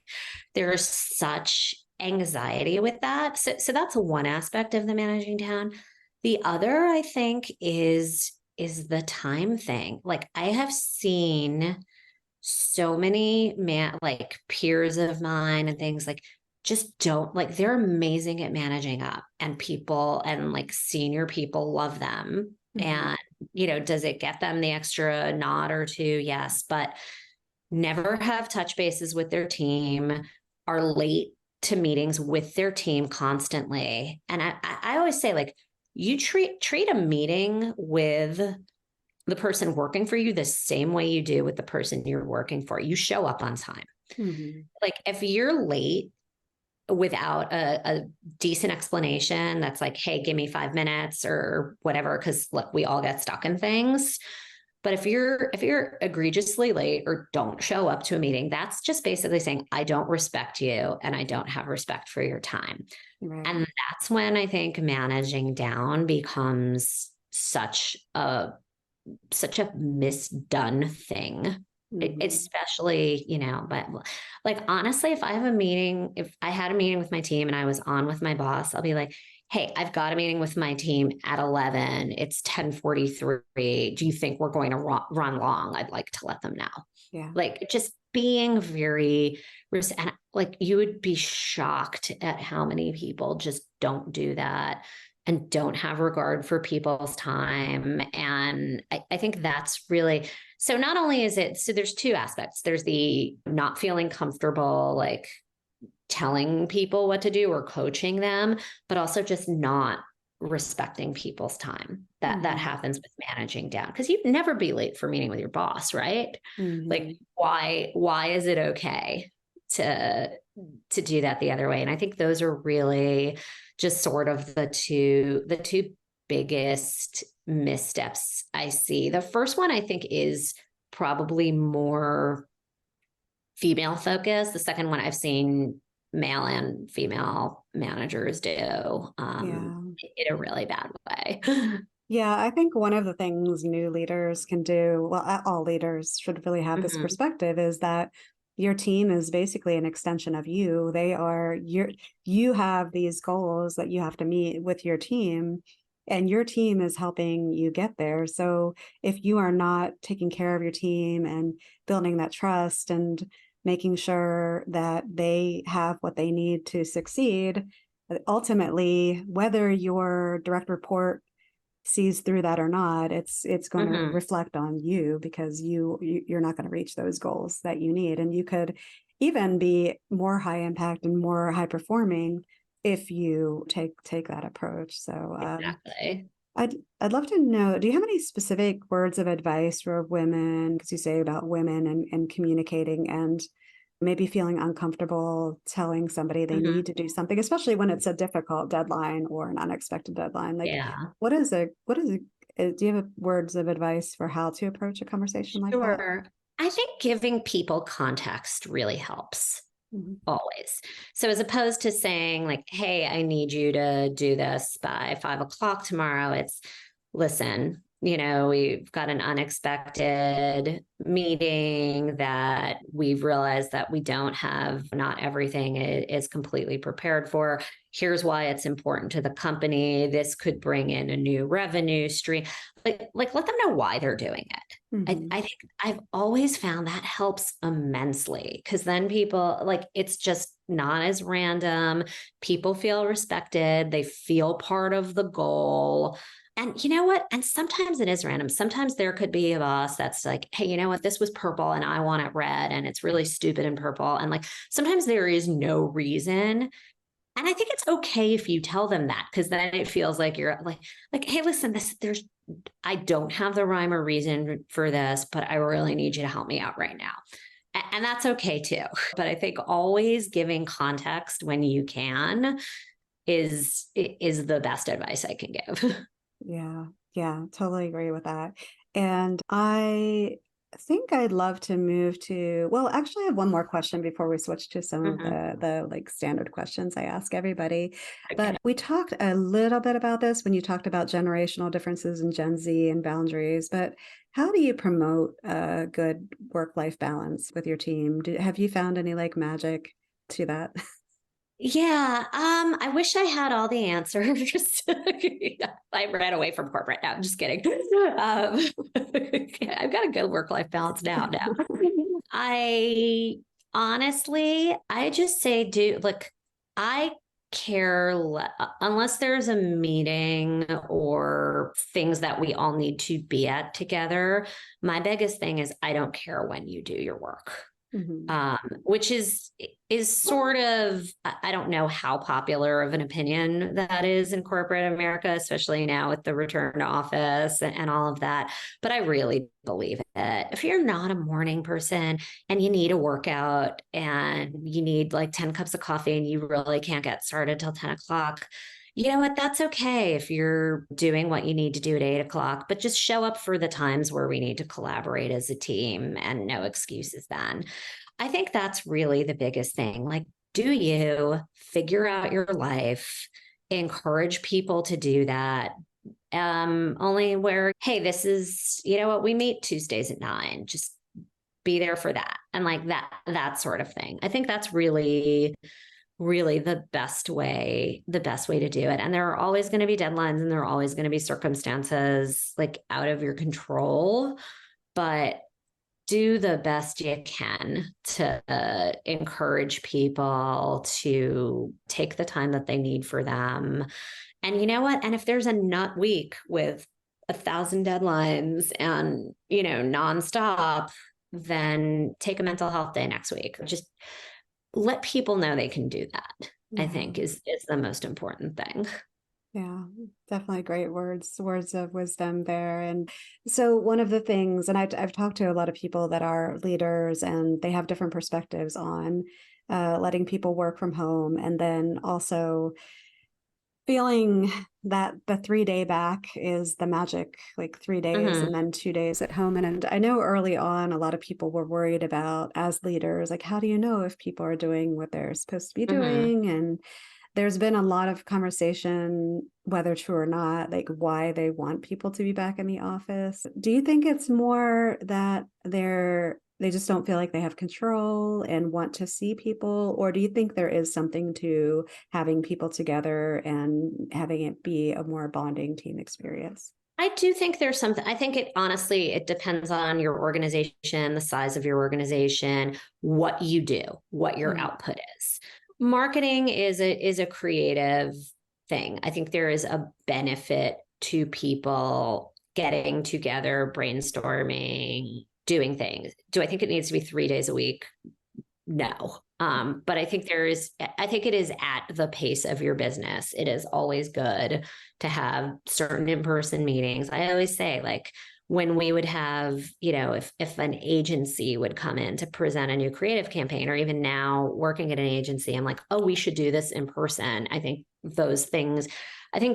there's such anxiety with that. So that's one aspect of the managing down. The other, I think, is the time thing. Like, I have seen so many like peers of mine and things, like, just don't, like, they're amazing at managing up, and people, and like senior people love them. Mhm. And does it get them the extra nod or two? Yes, but never have touch bases with their team, are late to meetings with their team constantly. And I always say, like, you treat a meeting with the person working for you the same way you do with the person you're working for. You show up on time. Mhm. Like, if you're late without a decent explanation, that's like, hey, give me 5 minutes or whatever, because look, we all get stuck in things. But if you're egregiously late or don't show up to a meeting, that's just basically saying, I don't respect you and I don't have respect for your time. Right. And that's when I think managing down becomes such a such a misdone thing. Especially, but like, honestly, if I had a meeting with my team and I was on with my boss, I'll be like, hey, I've got a meeting with my team at 11. It's 10:43. Do you think we're going to run long? I'd like to let them know. Yeah. Like, just being very, and like, you would be shocked at how many people just don't do that and don't have regard for people's time. And I think that's really, so not only is it, so there's two aspects. There's the not feeling comfortable, like telling people what to do or coaching them, but also just not respecting people's time. That happens with managing down, because you'd never be late for meeting with your boss, right? Like, why is it okay to do that the other way? And I think those are really just sort of the two biggest missteps I see. The first one, I think, is probably more female focused. The second one I've seen male and female managers do in a really bad way. Yeah, I think one of the things new leaders can do, well, all leaders should really have this perspective, is that your team is basically an extension of you. You have these goals that you have to meet with your team, and your team is helping you get there. So if you are not taking care of your team and building that trust and making sure that they have what they need to succeed, ultimately, whether your direct report sees through that or not, it's going to reflect on you, because you're not going to reach those goals that you need. And you could even be more high impact and more high performing if you take that approach. So exactly. I'd love to know, do you have any specific words of advice for women? Because you say about women and communicating and maybe feeling uncomfortable telling somebody they need to do something, especially when it's a difficult deadline or an unexpected deadline. Like, do you have words of advice for how to approach a conversation like that? Sure. I think giving people context really helps. Always. So as opposed to saying like, hey, I need you to do this by 5 o'clock tomorrow, it's, listen, we've got an unexpected meeting that we've realized that we don't have, not everything is completely prepared for. Here's why it's important to the company. This could bring in a new revenue stream. Like let them know why they're doing it. I think I've always found that helps immensely, because then people, like, it's just not as random. People feel respected. They feel part of the goal. And you know what? And sometimes it is random. Sometimes there could be a boss that's like, hey, you know what? This was purple and I want it red, and it's really stupid and purple. And like, sometimes there is no reason. And I think it's okay if you tell them that, because then it feels like you're like, hey, listen, I don't have the rhyme or reason for this, but I really need you to help me out right now. And that's okay too. But I think always giving context when you can is the best advice I can give. Yeah, totally agree with that. And I think I'd love to move to, well, actually I have one more question before we switch to some of the like standard questions I ask everybody. Okay. But we talked a little bit about this when you talked about generational differences in Gen Z and boundaries, but how do you promote a good work-life balance with your team? Have you found any like magic to that? Yeah, I wish I had all the answers. I ran away from corporate. No, I'm just kidding. I've got a good work-life balance now. I honestly, I just say, I care unless there's a meeting or things that we all need to be at together. My biggest thing is I don't care when you do your work. Which is sort of, I don't know how popular of an opinion that is in corporate America, especially now with the return to office and all of that. But I really believe it. If you're not a morning person and you need a workout and you need like 10 cups of coffee and you really can't get started till 10 o'clock, you know what? That's okay if you're doing what you need to do at 8 o'clock, but just show up for the times where we need to collaborate as a team, and no excuses then. I think that's really the biggest thing. Like, do you figure out your life, encourage people to do that, only where, hey, this is, you know what, we meet Tuesdays at 9, just be there for that. And like that sort of thing. I think that's really, really the best way to do it. And there are always going to be deadlines and there are always going to be circumstances like out of your control, but do the best you can to encourage people to take the time that they need for them. And you know what? And if there's a nut week with 1,000 deadlines and, you know, nonstop, then take a mental health day next week. Just let people know they can do that. Yeah. I think is the most important thing. Yeah, definitely great words of wisdom there. And so one of the things, and I've talked to a lot of people that are leaders and they have different perspectives on letting people work from home, and then also feeling that the 3-day back is the magic, like 3 days and then 2 days at home. And I know early on, a lot of people were worried about, as leaders, like, how do you know if people are doing what they're supposed to be doing? And there's been a lot of conversation, whether true or not, like why they want people to be back in the office. Do you think it's more that they just don't feel like they have control and want to see people? Or do you think there is something to having people together and having it be a more bonding team experience? I do think there's something. I think it depends on your organization, the size of your organization, what you do, what your output is. Marketing is a creative thing. I think there is a benefit to people getting together, brainstorming, doing things. Do I think it needs to be 3 days a week? No. But I think it is at the pace of your business. It is always good to have certain in-person meetings. I always say, like, when we would have, you know, if an agency would come in to present a new creative campaign, or even now working at an agency, I'm like, oh, we should do this in person. I think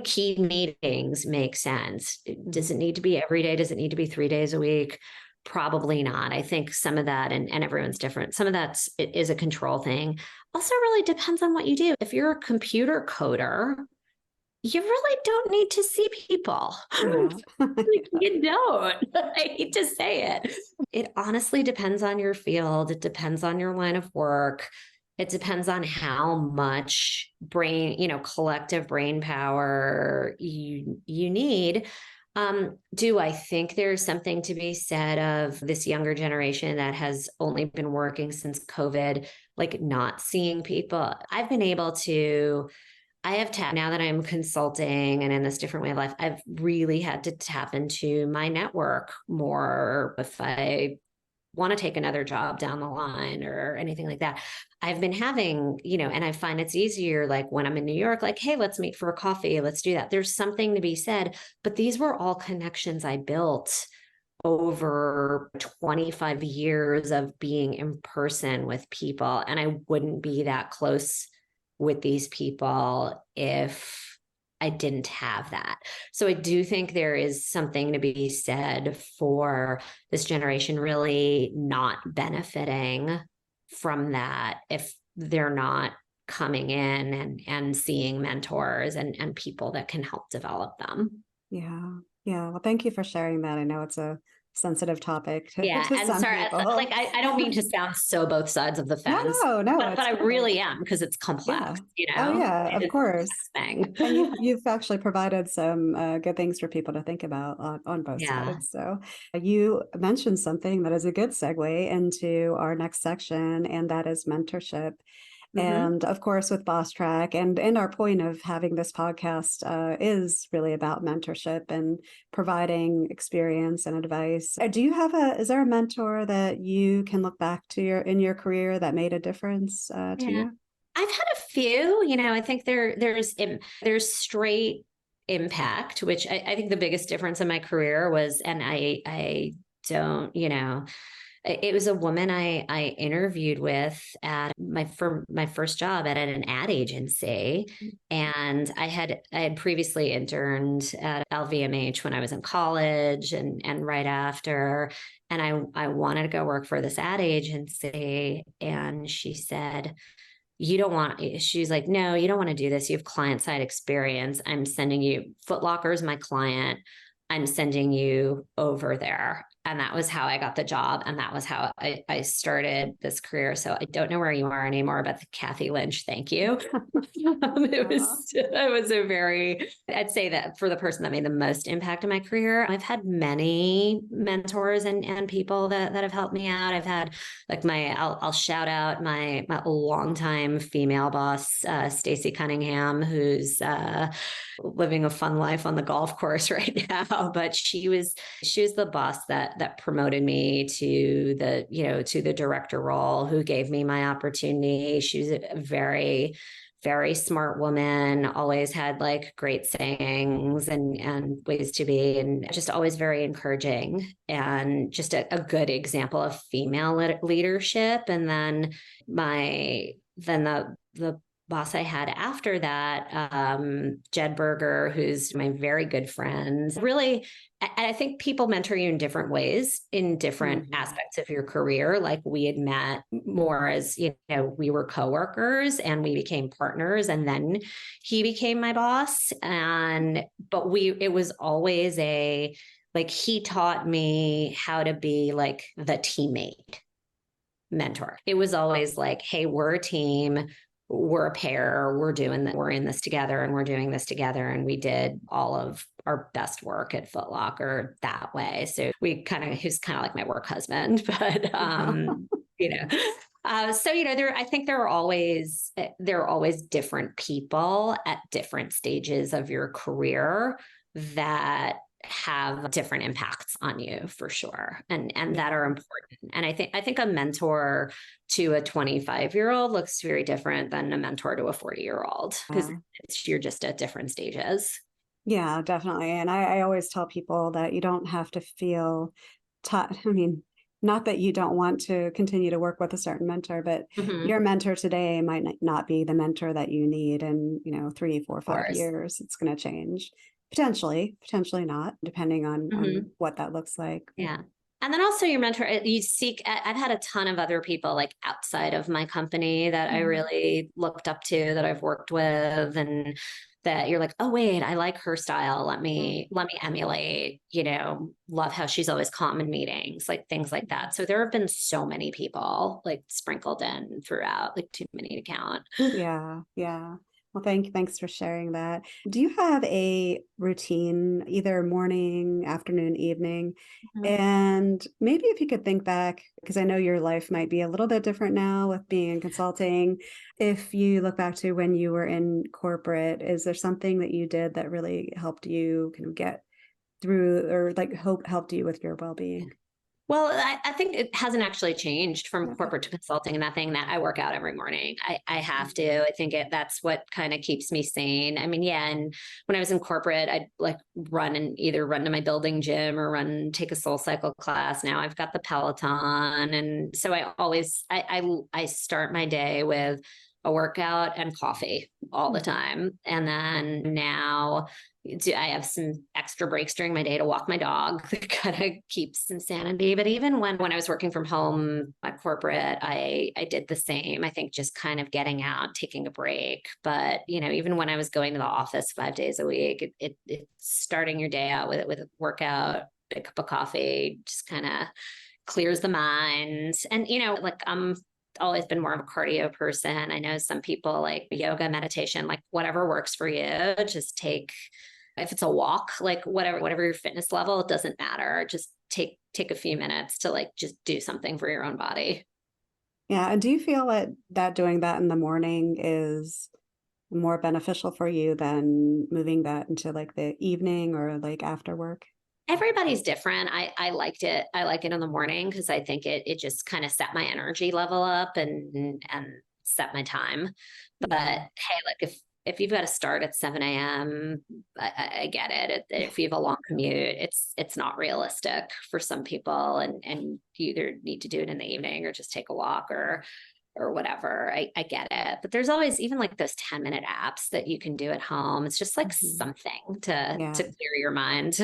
key meetings make sense. Does it need to be every day? Does it need to be 3 days a week? Probably not. I think some of that, and everyone's different. Some of that is a control thing. Also really depends on what you do. If you're a computer coder, you really don't need to see people. Yeah. You don't. I hate to say it. It honestly depends on your field. It depends on your line of work. It depends on how much collective brain power you need. Do I think there's something to be said of this younger generation that has only been working since COVID, like not seeing people? I've been able to, now that I'm consulting and in this different way of life, I've really had to tap into my network more if I want to take another job down the line or anything like that. I've been having, and I find it's easier, like when I'm in New York, like, hey, let's meet for a coffee. Let's do that. There's something to be said, but these were all connections I built over 25 years of being in person with people. And I wouldn't be that close with these people if I didn't have that. So I do think there is something to be said for this generation really not benefiting from that if they're not coming in and seeing mentors and people that can help develop them. Yeah. Yeah. Well, thank you for sharing that. I know it's a sensitive topic to some sorry, people. like I don't mean to sound so both sides of the fence. No, but I really am, because it's complex. Oh yeah, of course. Thing. And you've actually provided some good things for people to think about on both sides. So you mentioned something that is a good segue into our next section, and that is mentorship. And of course, with Bosstrack, and our point of having this podcast is really about mentorship and providing experience and advice. Is there a mentor that you can look back to in your career that made a difference to you? I've had a few. I think there's straight impact, which I think the biggest difference in my career was, and I don't, it was a woman I interviewed with for my first job at an ad agency. And I had previously interned at LVMH when I was in college and right after. And I wanted to go work for this ad agency. And she said, you don't want, she's like, no, you don't want to do this. You have client side experience. I'm sending you, Foot Locker is my client. I'm sending you over there. And that was how I got the job. And that was how I started this career. So I don't know where you are anymore, but Kathy Lynch, thank you. It was a very, I'd say that for the person that made the most impact in my career, I've had many mentors and people that have helped me out. I've had like I'll shout out my longtime female boss, Stacy Cunningham, who's living a fun life on the golf course right now. But she was the boss that promoted me to the director role, who gave me my opportunity. She was a very, very smart woman, always had like great sayings and ways to be, and just always very encouraging, and just a good example of female leadership. And then the boss I had after that, Jed Berger, who's my very good friend. Really, I think people mentor you in different ways, in different aspects of your career. Like we had met more as, we were coworkers and we became partners, and then he became my boss. But it was always he taught me how to be like the teammate mentor. It was always like, hey, we're a team. We're a pair, we're in this together, and we're doing this together. And we did all of our best work at Foot Locker that way. So he's kind of like my work husband, but, I think there are always different people at different stages of your career that have different impacts on you for sure. And that are important. And I think a mentor to a 25-year-old looks very different than a mentor to a 40-year-old, because you're just at different stages. Yeah, definitely. And I always tell people that you don't have to feel not that you don't want to continue to work with a certain mentor, but your mentor today might not be the mentor that you need in, 3, 4, 5 years. It's going to change. Potentially not, depending on what that looks like. Yeah. And then also your mentor, I've had a ton of other people like outside of my company that I really looked up to, that I've worked with, and that you're like, oh wait, I like her style. Let me emulate, love how she's always calm in meetings, like things like that. So there have been so many people like sprinkled in throughout, like too many to count. Yeah. Yeah. Well, thanks for sharing that. Do you have a routine, either morning, afternoon, evening? And maybe if you could think back, because I know your life might be a little bit different now with being in consulting. If you look back to when you were in corporate, is there something that you did that really helped you kind of get through, or like helped you with your well-being? Well, I think it hasn't actually changed from corporate to consulting, and that thing that I work out every morning. I have to. I think that's what kind of keeps me sane. I mean, yeah. And when I was in corporate, I'd like either run to my building gym or take a soul cycle class. Now I've got the Peloton. And so I start my day with a workout and coffee all the time. And then now I have some extra breaks during my day to walk my dog that kind of keeps some sanity. But even when I was working from home at corporate, I did the same. I think just kind of getting out, taking a break. But, even when I was going to the office 5 days a week, it's starting your day out with a workout, a cup of coffee, just kind of clears the mind. And, I'm always been more of a cardio person. I know some people like yoga, meditation, like whatever works for you. Just if it's a walk, like whatever your fitness level, it doesn't matter. Just take a few minutes to like just do something for your own body. Yeah. And do you feel that doing that in the morning is more beneficial for you than moving that into like the evening or like after work? Everybody's different. I liked it. I like it in the morning because I think it just kind of set my energy level up and set my time. But hey, like if you've got to start at 7 a.m., I get it. If you have a long commute, it's not realistic for some people, and you either need to do it in the evening or just take a walk or whatever. I get it. But there's always even like those 10-minute apps that you can do at home. It's just like something to clear your mind.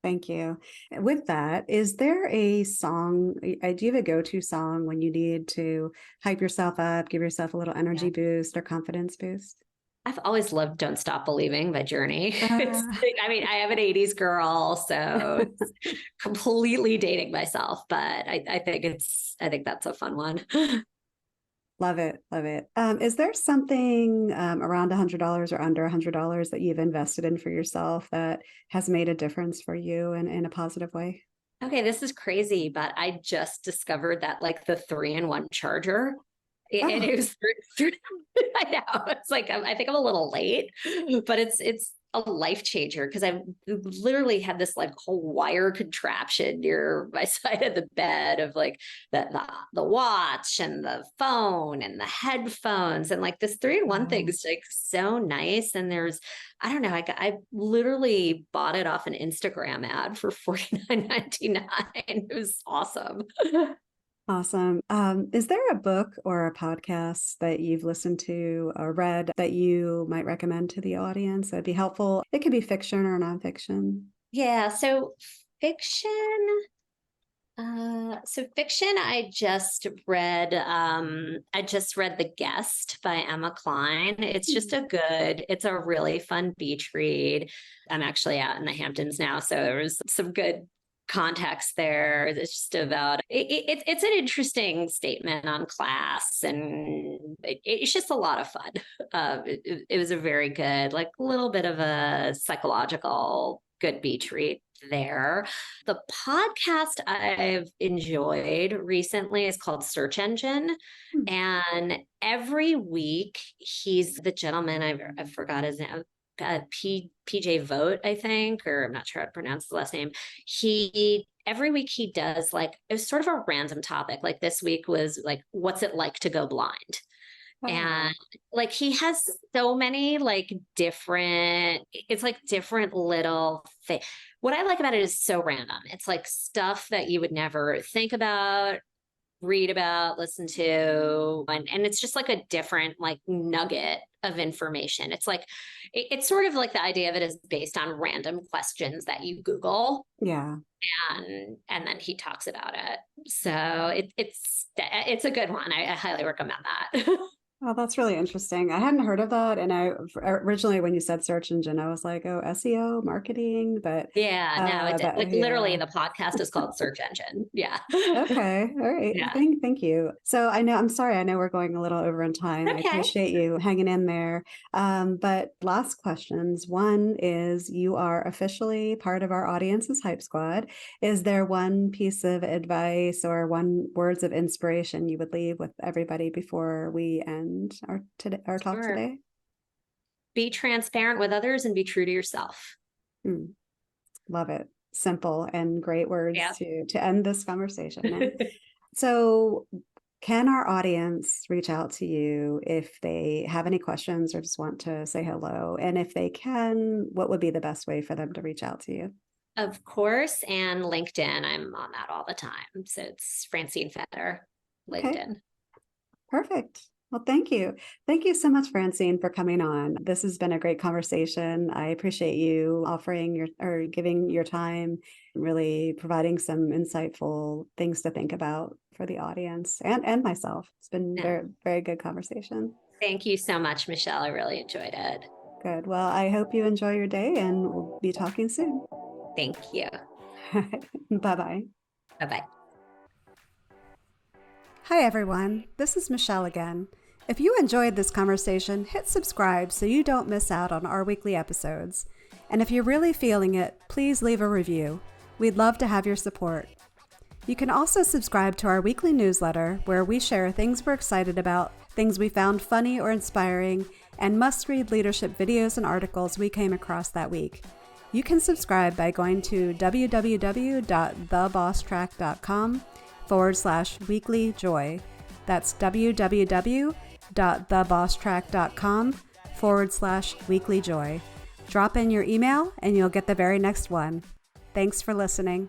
Thank you. With that, is there a song, do you have a go-to song when you need to hype yourself up, give yourself a little energy Yeah. boost or confidence boost? I've always loved Don't Stop Believing by Journey. It's, Uh, I mean, I am an 80s girl, so it's completely dating myself, but I think that's a fun one. Love it. Love it. Is there something around $100 or under $100 that you've invested in for yourself that has made a difference for you in a positive way? Okay, this is crazy, but I just discovered that like the 3-in-1 charger. And Oh, it was I know it's like I think I'm a little late, but it's a life changer because I've literally had this like whole wire contraption near my side of the bed of like the watch and the phone and the headphones and like this 3-in-1 thing wow. is like so nice. And there's I don't know, I literally bought it off an Instagram ad for $49.99. It was awesome. Awesome. Is there a book or a podcast that you've listened to or read that you might recommend to the audience that'd be helpful? It could be fiction or nonfiction. Yeah, so fiction. Fiction, I just read The Guest by Emma Cline. It's a really fun beach read. I'm actually out in the Hamptons now, so there was some good context there. It's just about it's an interesting statement on class, and it's just a lot of fun. It was a very good, like little bit of a psychological good beach read there. The podcast I've enjoyed recently is called Search Engine. Hmm. And every week, he's the gentleman, I forgot his name, PJ Vote, I think, or I'm not sure how to pronounce the last name. Every week he does like, it was sort of a random topic. Like this week was like, what's it like to go blind? Oh, And like he has so many like different, it's like different little things. What I like about it is so random. It's like stuff that you would never think about, read about, listen to, and it's just like a different like nugget of information. It's like it's sort of like the idea of it is based on random questions that you Google, yeah. and then he talks about it. So it's a good one. I highly recommend that. Oh, that's really interesting. I hadn't heard of that. And I originally, when you said search engine, I was like, oh, SEO, marketing, but Yeah, no, like literally yeah. the podcast is called Search Engine. Yeah. Okay. All right. Yeah. Thank you. So I'm sorry. I know we're going a little over in time. I Okay. appreciate you hanging in there. But last questions. One is you are officially part of our audience's Hype Squad. Is there one piece of advice or one words of inspiration you would leave with everybody before we end our talk Sure. today? Be transparent with others and be true to yourself. Hmm. Love it. Simple and great words Yeah. to end this conversation. And so, can our audience reach out to you if they have any questions or just want to say hello? And if they can, what would be the best way for them to reach out to you? Of course. And LinkedIn, I'm on that all the time. So it's Francine Feder, Okay, LinkedIn. perfect. Well, thank you. Thank you so much, Francine, for coming on. This has been a great conversation. I appreciate you offering or giving your time, really providing some insightful things to think about for the audience and myself. It's been No, very, very good conversation. thank you so much, Michelle. I really enjoyed it. Good. Well, I hope you enjoy your day and we'll be talking soon. Thank you. Bye bye. Bye bye. Hi, everyone. This is Michelle again. If you enjoyed this conversation, hit subscribe so you don't miss out on our weekly episodes. And if you're really feeling it, please leave a review. We'd love to have your support. You can also subscribe to our weekly newsletter where we share things we're excited about, things we found funny or inspiring, and must-read leadership videos and articles we came across that week. You can subscribe by going to www.thebosstrack.com/weekly joy. That's www.thebosstrack.com/weekly joy. Drop in your email and you'll get the very next one. Thanks for listening.